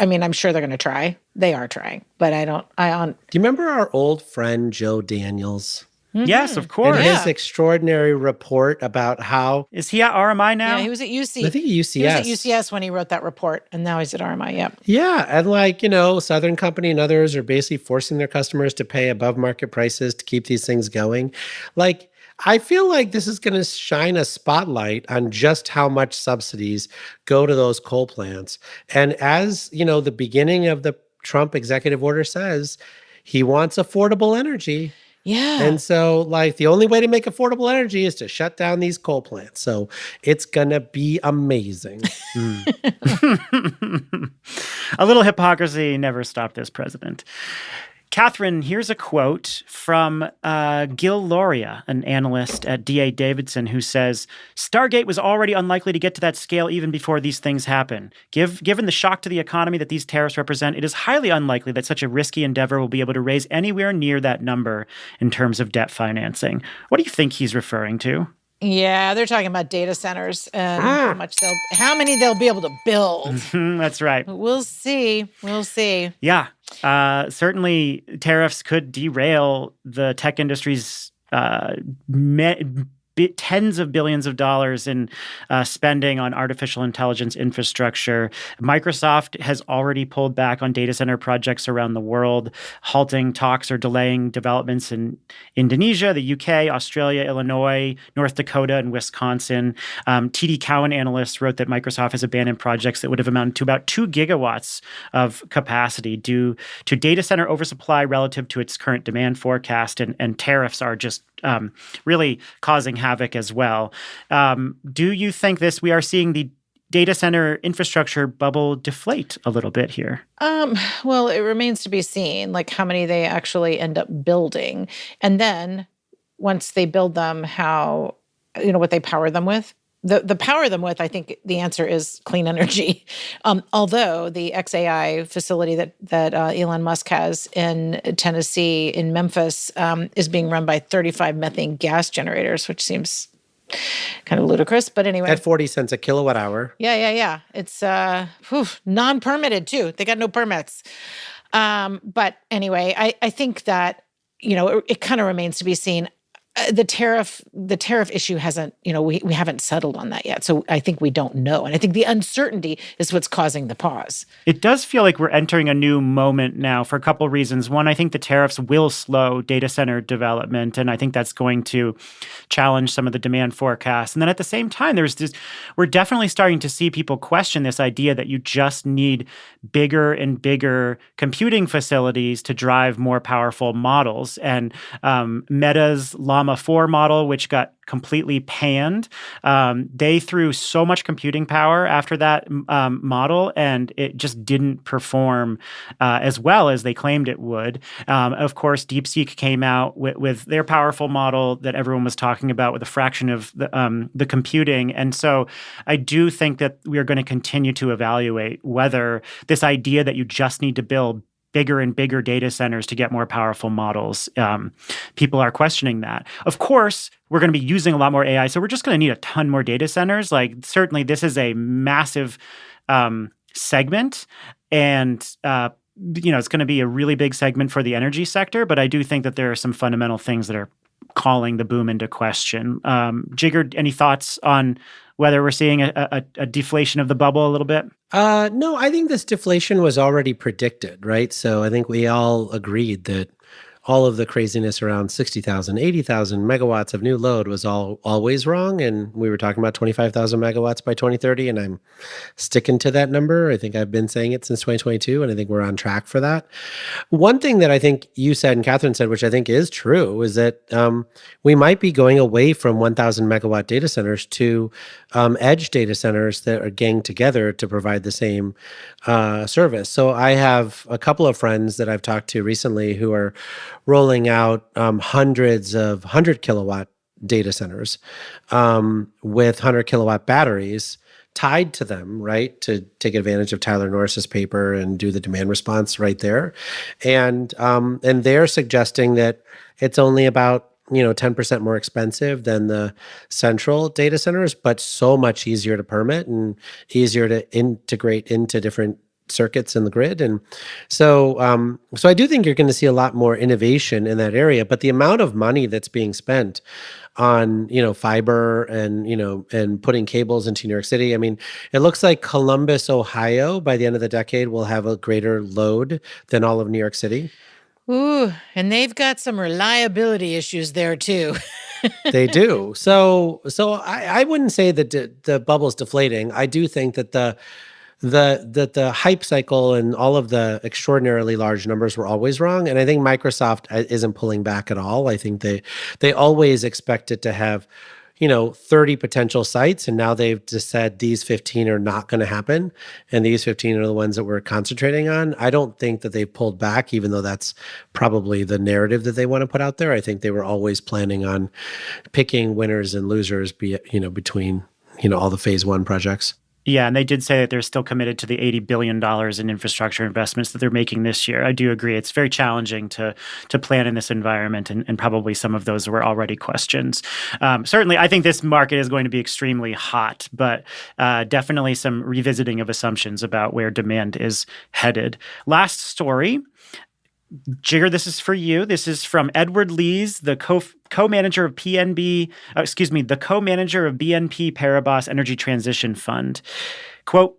mean, I'm sure they're going to try. They are trying, but I don't. Do you remember our old friend Joe Daniels? Mm-hmm. Yes, of course. And his extraordinary report about how... Is he at RMI now? Yeah, he was at UC. I think UCS. He was at UCS when he wrote that report, and now he's at RMI, yep. Yeah, and Southern Company and others are basically forcing their customers to pay above market prices to keep these things going. Like, I feel like this is going to shine a spotlight on just how much subsidies go to those coal plants. And as, the beginning of the Trump executive order says, he wants affordable energy. Yeah. And so, the only way to make affordable energy is to shut down these coal plants. So it's going to be amazing. A little hypocrisy never stopped this president. Catherine, here's a quote from Gil Loria, an analyst at D.A. Davidson, who says, Stargate was already unlikely to get to that scale even before these things happen. Given the shock to the economy that these tariffs represent, it is highly unlikely that such a risky endeavor will be able to raise anywhere near that number in terms of debt financing. What do you think he's referring to? Yeah, they're talking about data centers and how many they'll be able to build. That's right. We'll see. Yeah. Certainly tariffs could derail the tech industry's tens of billions of dollars in spending on artificial intelligence infrastructure. Microsoft has already pulled back on data center projects around the world, halting talks or delaying developments in Indonesia, the UK, Australia, Illinois, North Dakota, and Wisconsin. TD Cowen analysts wrote that Microsoft has abandoned projects that would have amounted to about 2 gigawatts of capacity due to data center oversupply relative to its current demand forecast, and tariffs are just really causing havoc as well. Do you think we are seeing the data center infrastructure bubble deflate a little bit here? Well, it remains to be seen, like how many they actually end up building. And then once they build them, how, what they power them with. the power them with, I think the answer is clean energy. Although the XAI facility that Elon Musk has in Tennessee, in Memphis, is being run by 35 methane gas generators, which seems kind of ludicrous. But anyway. At 40 cents a kilowatt hour. Yeah. It's non-permitted too. They got no permits. But anyway, I think that, it kind of remains to be seen. The tariff issue hasn't, we haven't settled on that yet. So I think we don't know. And I think the uncertainty is what's causing the pause. It does feel like we're entering a new moment now for a couple of reasons. One, I think the tariffs will slow data center development, and I think that's going to challenge some of the demand forecasts. And then at the same time, we're definitely starting to see people question this idea that you just need bigger and bigger computing facilities to drive more powerful models. And Meta's Llama 4 model, which got completely panned. They threw so much computing power after that model, and it just didn't perform as well as they claimed it would. Of course, DeepSeek came out with their powerful model that everyone was talking about with a fraction of the computing. And so I do think that we are going to continue to evaluate whether this idea that you just need to build bigger and bigger data centers to get more powerful models. People are questioning that. Of course, we're going to be using a lot more AI, so we're just going to need a ton more data centers. Like, certainly this is a massive segment, and it's going to be a really big segment for the energy sector, but I do think that there are some fundamental things that are calling the boom into question. Jigger, any thoughts on whether we're seeing a deflation of the bubble a little bit? No, I think this deflation was already predicted, right? So I think we all agreed that all of the craziness around 60,000, 80,000 megawatts of new load was always wrong. And we were talking about 25,000 megawatts by 2030, and I'm sticking to that number. I think I've been saying it since 2022, and I think we're on track for that. One thing that I think you said and Catherine said, which I think is true, is that we might be going away from 1,000 megawatt data centers to edge data centers that are ganged together to provide the same service. So I have a couple of friends that I've talked to recently who are rolling out hundreds of 100 kilowatt data centers with 100 kilowatt batteries tied to them, right, to take advantage of Tyler Norris's paper and do the demand response right there. And they're suggesting that it's only about 10% more expensive than the central data centers, but so much easier to permit and easier to integrate into different circuits in the grid. And so I do think you're going to see a lot more innovation in that area, but the amount of money that's being spent on, fiber and putting cables into New York City. I mean, it looks like Columbus, Ohio, by the end of the decade will have a greater load than all of New York City. Ooh, and they've got some reliability issues there too. They do. So I wouldn't say that the bubble's deflating. I do think that the hype cycle and all of the extraordinarily large numbers were always wrong. And I think Microsoft isn't pulling back at all. I think they always expected to have 30 potential sites, and now they've just said these 15 are not going to happen, and these 15 are the ones that we're concentrating on. I don't think that they've pulled back, even though that's probably the narrative that they want to put out there. I think they were always planning on picking winners and losers, between all the phase one projects. Yeah, and they did say that they're still committed to the $80 billion in infrastructure investments that they're making this year. I do agree. It's very challenging to plan in this environment, and probably some of those were already questions. Certainly, I think this market is going to be extremely hot, but definitely some revisiting of assumptions about where demand is headed. Last story. Jigger, this is for you. This is from Edward Lees, the co-manager of the co-manager of BNP Paribas Energy Transition Fund. Quote,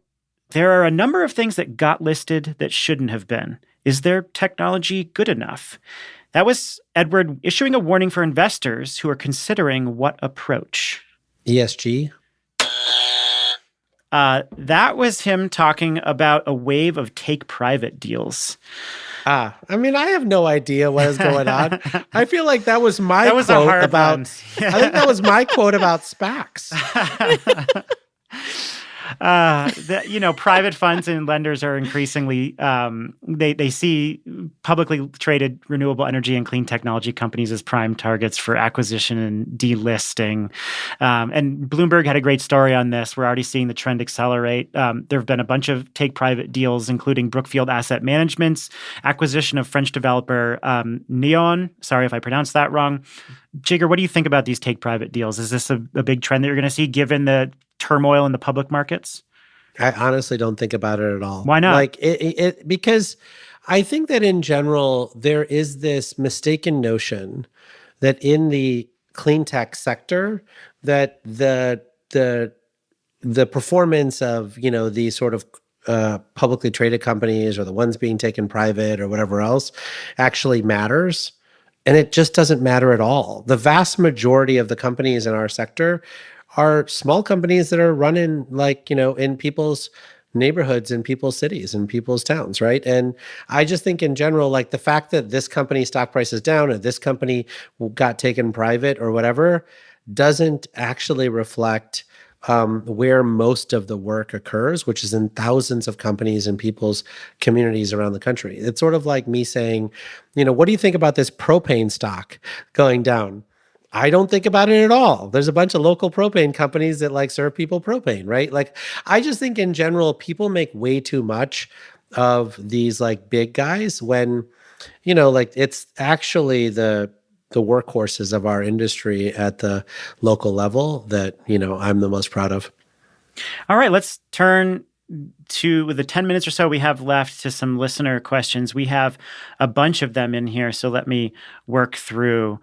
"There are a number of things that got listed that shouldn't have been. Is their technology good enough?" That was Edward issuing a warning for investors who are considering what approach. ESG? That was him talking about a wave of take-private deals. I mean, I have no idea what is going on. I feel like that was my that was quote a hard about. one. I think that was my quote about SPACs. Private funds and lenders are increasingly they see publicly traded renewable energy and clean technology companies as prime targets for acquisition and delisting. And Bloomberg had a great story on this. We're already seeing the trend accelerate. There have been a bunch of take private deals, including Brookfield Asset Management's acquisition of French developer Neon. Sorry if I pronounced that wrong. Jigger, what do you think about these take private deals? Is this a big trend that you're going to see given the turmoil in the public markets? I honestly don't think about it at all. Why not? Like because I think that in general, there is this mistaken notion that in the clean tech sector, that the performance of, these sort of publicly traded companies or the ones being taken private or whatever else actually matters. And it just doesn't matter at all. The vast majority of the companies in our sector are small companies that are running in people's neighborhoods, in people's cities, in people's towns, right? And I just think in general, like the fact that this company stock price is down or this company got taken private or whatever doesn't actually reflect where most of the work occurs, which is in thousands of companies and people's communities around the country. It's sort of like me saying, what do you think about this propane stock going down? I don't think about it at all. There's a bunch of local propane companies that serve people propane, right? I just think in general, people make way too much of these big guys when, it's actually the workhorses of our industry at the local level that, I'm the most proud of. All right, let's turn to the 10 minutes or so we have left to some listener questions. We have a bunch of them in here, so let me work through.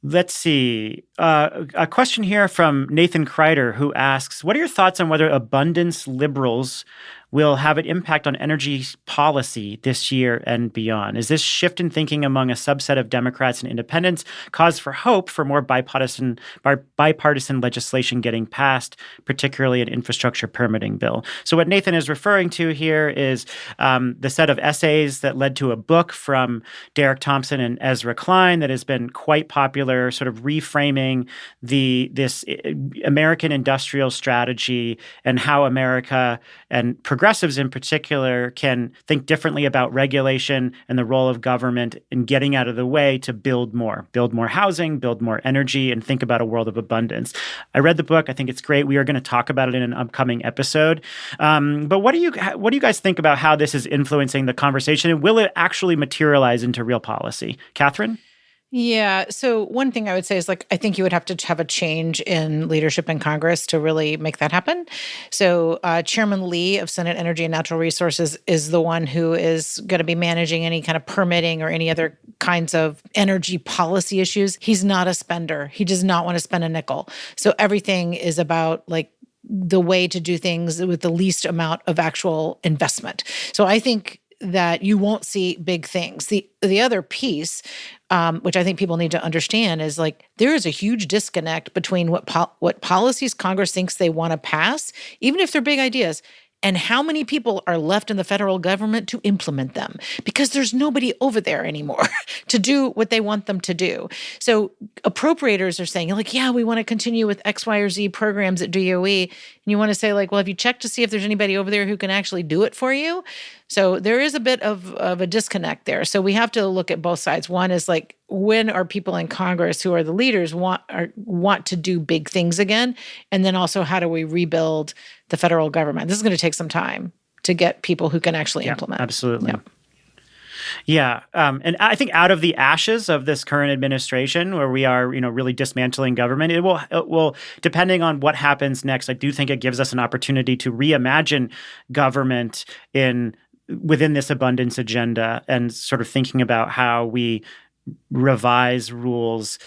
Let's see. A question here from Nathan Kreider, who asks, what are your thoughts on whether abundance liberals will have an impact on energy policy this year and beyond? Is this shift in thinking among a subset of Democrats and independents cause for hope for more bipartisan legislation getting passed, particularly an infrastructure permitting bill? So what Nathan is referring to here is the set of essays that led to a book from Derek Thompson and Ezra Klein that has been quite popular, sort of reframing this American industrial strategy and how America and progressives in particular can think differently about regulation and the role of government in getting out of the way to build more housing, build more energy, and think about a world of abundance. I read the book. I think it's great. We are going to talk about it in an upcoming episode. But what do you guys think about how this is influencing the conversation, and will it actually materialize into real policy? Catherine? Yeah. So one thing I would say is I think you would have to have a change in leadership in Congress to really make that happen. So Chairman Lee of Senate Energy and Natural Resources is the one who is going to be managing any kind of permitting or any other kinds of energy policy issues. He's not a spender. He does not want to spend a nickel. So everything is about the way to do things with the least amount of actual investment. So I think that you won't see big things. The other piece, which I think people need to understand, is there is a huge disconnect between what policies Congress thinks they want to pass, even if they're big ideas, and how many people are left in the federal government to implement them, because there's nobody over there anymore to do what they want them to do. So appropriators are saying, yeah, we want to continue with X, Y, or Z programs at DOE. And you want to say, well, have you checked to see if there's anybody over there who can actually do it for you? So there is a bit of a disconnect there. So we have to look at both sides. One is when are people in Congress who are the leaders want to do big things again? And then also, how do we rebuild the federal government? This is going to take some time to get people who can actually implement. Absolutely. Yeah. And I think out of the ashes of this current administration, where we are, really dismantling government, it will, depending on what happens next, I do think it gives us an opportunity to reimagine government within this abundance agenda and sort of thinking about how we revise rules,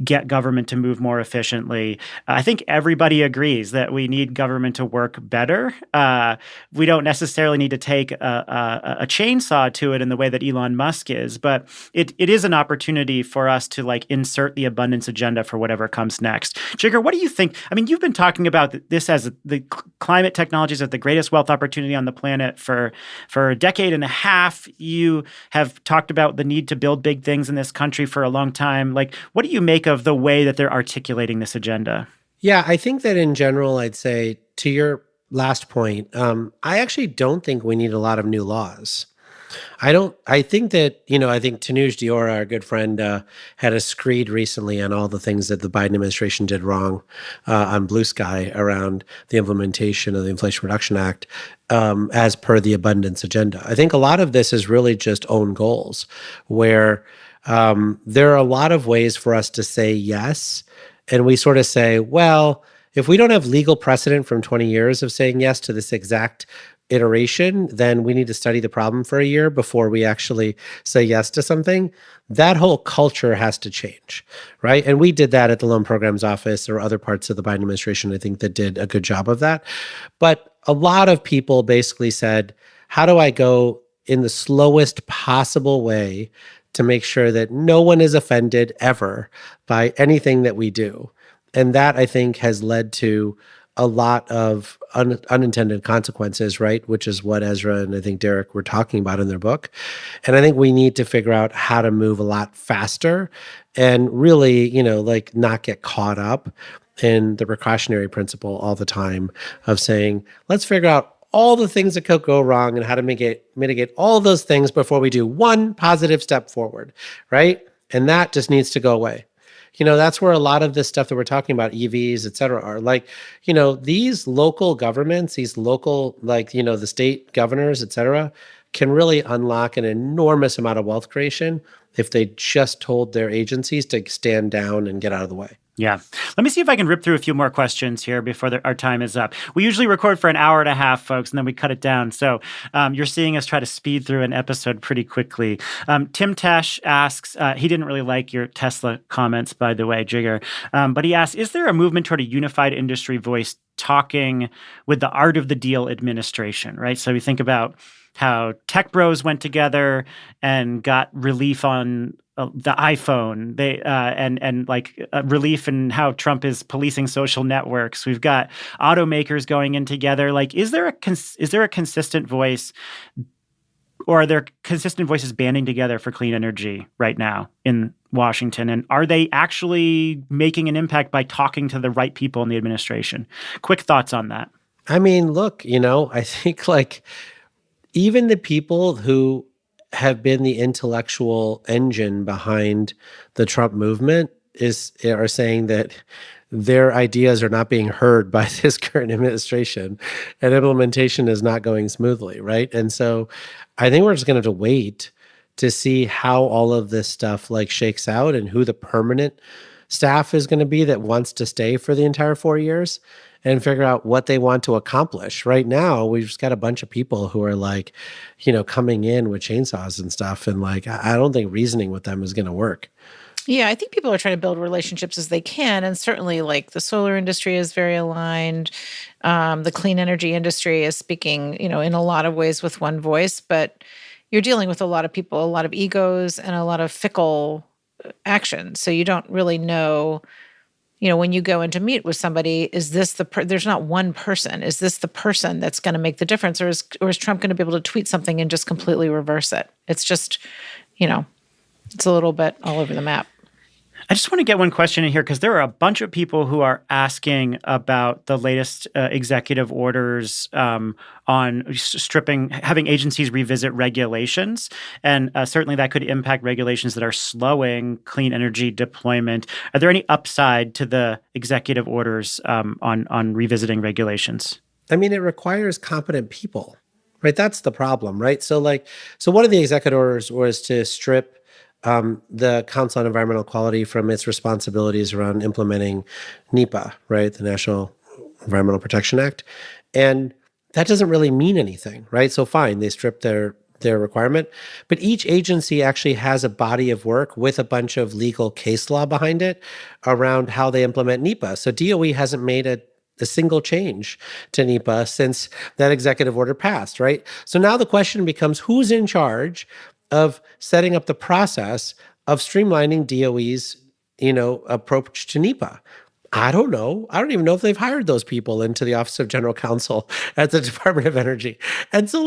get government to move more efficiently. I think everybody agrees that we need government to work better. We don't necessarily need to take a chainsaw to it in the way that Elon Musk is, but it is an opportunity for us to insert the abundance agenda for whatever comes next. Jigger, what do you think? I mean, you've been talking about this as the climate technologies as the greatest wealth opportunity on the planet for a decade and a half. You have talked about the need to build big things in this country for a long time. What do you make of the way that they're articulating this agenda? Yeah, I think that in general, I'd say to your last point, I actually don't think we need a lot of new laws. I think that, I think Tanuj Diora, our good friend, had a screed recently on all the things that the Biden administration did wrong on Blue Sky around the implementation of the Inflation Reduction Act as per the abundance agenda. I think a lot of this is really just own goals, where there are a lot of ways for us to say yes. And we sort of say, well, if we don't have legal precedent from 20 years of saying yes to this exact iteration, then we need to study the problem for a year before we actually say yes to something. That whole culture has to change, right? And we did that at the Loan Programs Office or other parts of the Biden administration, I think, that did a good job of that. But a lot of people basically said, how do I go in the slowest possible way to make sure that no one is offended ever by anything that we do? And that, I think, has led to a lot of unintended consequences, right? Which is what Ezra and I think Derek were talking about in their book. And I think we need to figure out how to move a lot faster and really, like not get caught up in the precautionary principle all the time of saying, let's figure out all the things that could go wrong and how to mitigate all those things before we do one positive step forward, right? And that just needs to go away. That's where a lot of this stuff that we're talking about, EVs, et cetera, are like, these local governments, these local, the state governors, et cetera, can really unlock an enormous amount of wealth creation if they just told their agencies to stand down and get out of the way. Yeah. Let me see if I can rip through a few more questions here before our time is up. We usually record for an hour and a half, folks, and then we cut it down. So you're seeing us try to speed through an episode pretty quickly. Tim Tesh asks, he didn't really like your Tesla comments, by the way, Jigger, but he asks, is there a movement toward a unified industry voice talking with the art of the deal administration, right? So we think about how tech bros went together and got relief on the iPhone, relief in how Trump is policing social networks. We've got automakers going in together. Like, is there a consistent voice, or are there consistent voices banding together for clean energy right now in Washington? And are they actually making an impact by talking to the right people in the administration? Quick thoughts on that. I mean, look, I think even the people who have been the intellectual engine behind the Trump movement are saying that their ideas are not being heard by this current administration and implementation is not going smoothly, right? And so I think we're just going to have to wait to see how all of this stuff shakes out and who the permanent staff is going to be that wants to stay for the entire 4 years and figure out what they want to accomplish. Right now, we've just got a bunch of people who are coming in with chainsaws and stuff. And I don't think reasoning with them is going to work. Yeah, I think people are trying to build relationships as they can. And certainly the solar industry is very aligned. The clean energy industry is speaking, in a lot of ways with one voice, but you're dealing with a lot of people, a lot of egos and a lot of fickle actions. So you don't really know, when you go in to meet with somebody, is this there's not one person. Is this the person that's going to make the difference? Or is Trump going to be able to tweet something and just completely reverse it? It's just, it's a little bit all over the map. I just want to get one question in here because there are a bunch of people who are asking about the latest executive orders on having agencies revisit regulations. And certainly that could impact regulations that are slowing clean energy deployment. Are there any upside to the executive orders on revisiting regulations? I mean, it requires competent people, right? That's the problem, right? So one of the executive orders was to strip the Council on Environmental Quality from its responsibilities around implementing NEPA, right? The National Environmental Protection Act. And that doesn't really mean anything, right? So fine, they stripped their requirement, but each agency actually has a body of work with a bunch of legal case law behind it around how they implement NEPA. So DOE hasn't made a single change to NEPA since that executive order passed, right? So now the question becomes, who's in charge of setting up the process of streamlining DOE's, approach to NEPA? I don't know. I don't even know if they've hired those people into the Office of General Counsel at the Department of Energy. And so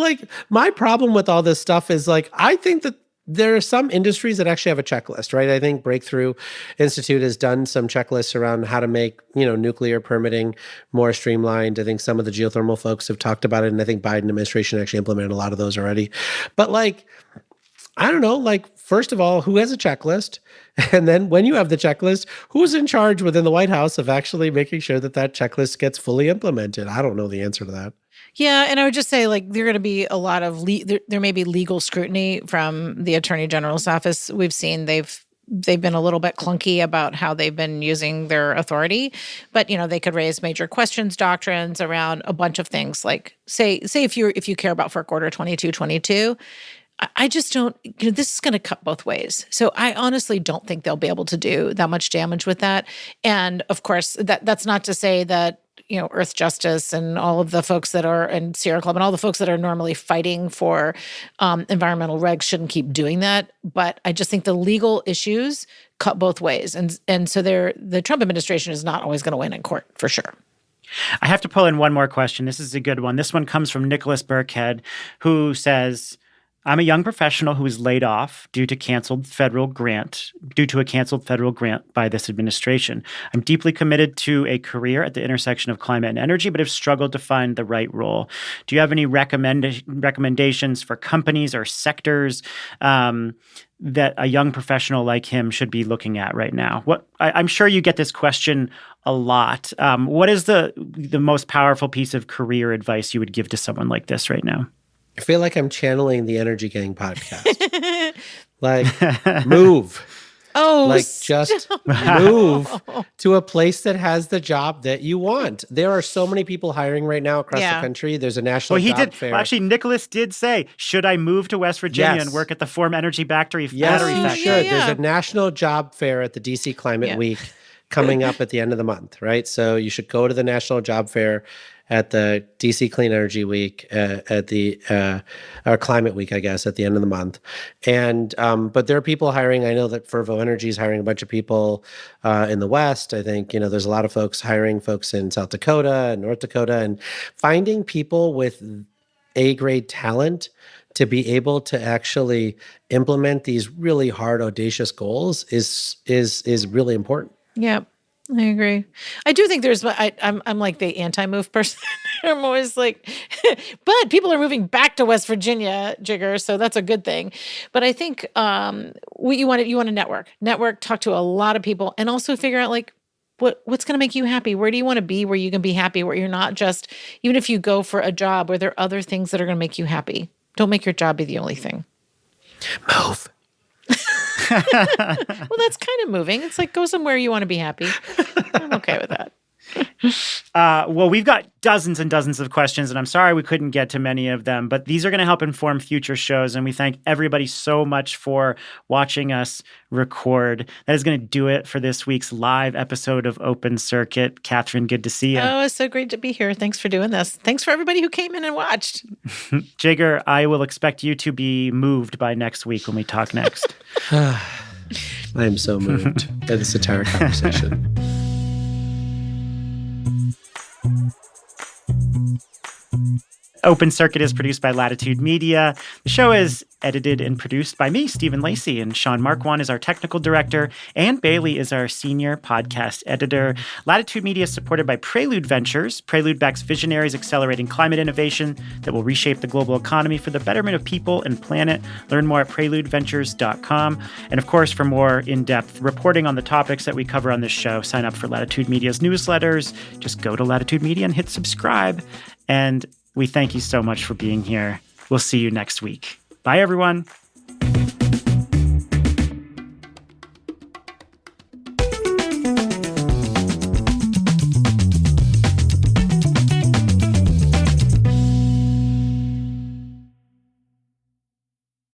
my problem with all this stuff is I think that there are some industries that actually have a checklist, right? I think Breakthrough Institute has done some checklists around how to make, nuclear permitting more streamlined. I think some of the geothermal folks have talked about it, and I think Biden administration actually implemented a lot of those already. But I don't know, first of all, who has a checklist? And then when you have the checklist, who's in charge within the White House of actually making sure that that checklist gets fully implemented? I don't know the answer to that. Yeah, and I would just say, there are going to be a lot of there may be legal scrutiny from the Attorney General's office. We've seen they've been a little bit clunky about how they've been using their authority, but they could raise major questions, doctrines around a bunch of things. Like say if you care about FERC Order 2222. I just don't, this is going to cut both ways. So I honestly don't think they'll be able to do that much damage with that. And of course, that's not to say that, Earth Justice and all of the folks that are, and Sierra Club and all the folks that are normally fighting for environmental regs shouldn't keep doing that. But I just think the legal issues cut both ways. And so the Trump administration is not always going to win in court, for sure. I have to pull in one more question. This is a good one. This one comes from Nicholas Burkhead, who says, I'm a young professional who was laid off due to a canceled federal grant by this administration. I'm deeply committed to a career at the intersection of climate and energy, but have struggled to find the right role. Do you have any recommendations for companies or sectors that a young professional like him should be looking at right now? I'm sure you get this question a lot. What is the most powerful piece of career advice you would give to someone like this right now? I feel like I'm channeling the Energy Gang podcast. Move. Oh, just move to a place that has the job that you want. There are so many people hiring right now across the country. There's a national job fair. Well, actually, Nicholas did say, should I move to West Virginia and work at the Form Energy Battery Factory? Yes, you should. There's a national job fair at the DC Climate Week coming up at the end of the month, right? So you should go to the national job fair at the DC Clean Energy Week, at the or Climate Week, I guess, at the end of the month. And but there are people hiring. I know that Fervo Energy is hiring a bunch of people in the West. I think there's a lot of folks hiring folks in South Dakota and North Dakota, and finding people with A-grade talent to be able to actually implement these really hard, audacious goals is really important. Yeah. I agree. I do think I'm like the anti-move person. I'm always like, but people are moving back to West Virginia, Jigger, so that's a good thing. But I think you want to network, talk to a lot of people, and also figure out what's going to make you happy. Where do you want to be? Where you can be happy? Where you're not just, even if you go for a job, where there are other things that are going to make you happy. Don't make your job be the only thing. Move. Well, that's kind of moving. It's like, go somewhere you want to be happy. I'm okay with that. Well, we've got dozens and dozens of questions, and I'm sorry we couldn't get to many of them, but these are going to help inform future shows, and we thank everybody so much for watching us record. That is going to do it for this week's live episode of Open Circuit. Catherine, good to see you. Oh, it's so great to be here. Thanks for doing this. Thanks for everybody who came in and watched. Jigger, I will expect you to be moved by next week when we talk next. I am so moved by this entire conversation. Open Circuit is produced by Latitude Media. The show is edited and produced by me, Stephen Lacey, and Sean Marquand is our technical director. Ann Bailey is our senior podcast editor. Latitude Media is supported by Prelude Ventures. Prelude backs visionaries accelerating climate innovation that will reshape the global economy for the betterment of people and planet. Learn more at preludeventures.com. And of course, for more in-depth reporting on the topics that we cover on this show, sign up for Latitude Media's newsletters. Just go to Latitude Media and hit subscribe. And we thank you so much for being here. We'll see you next week. Bye, everyone.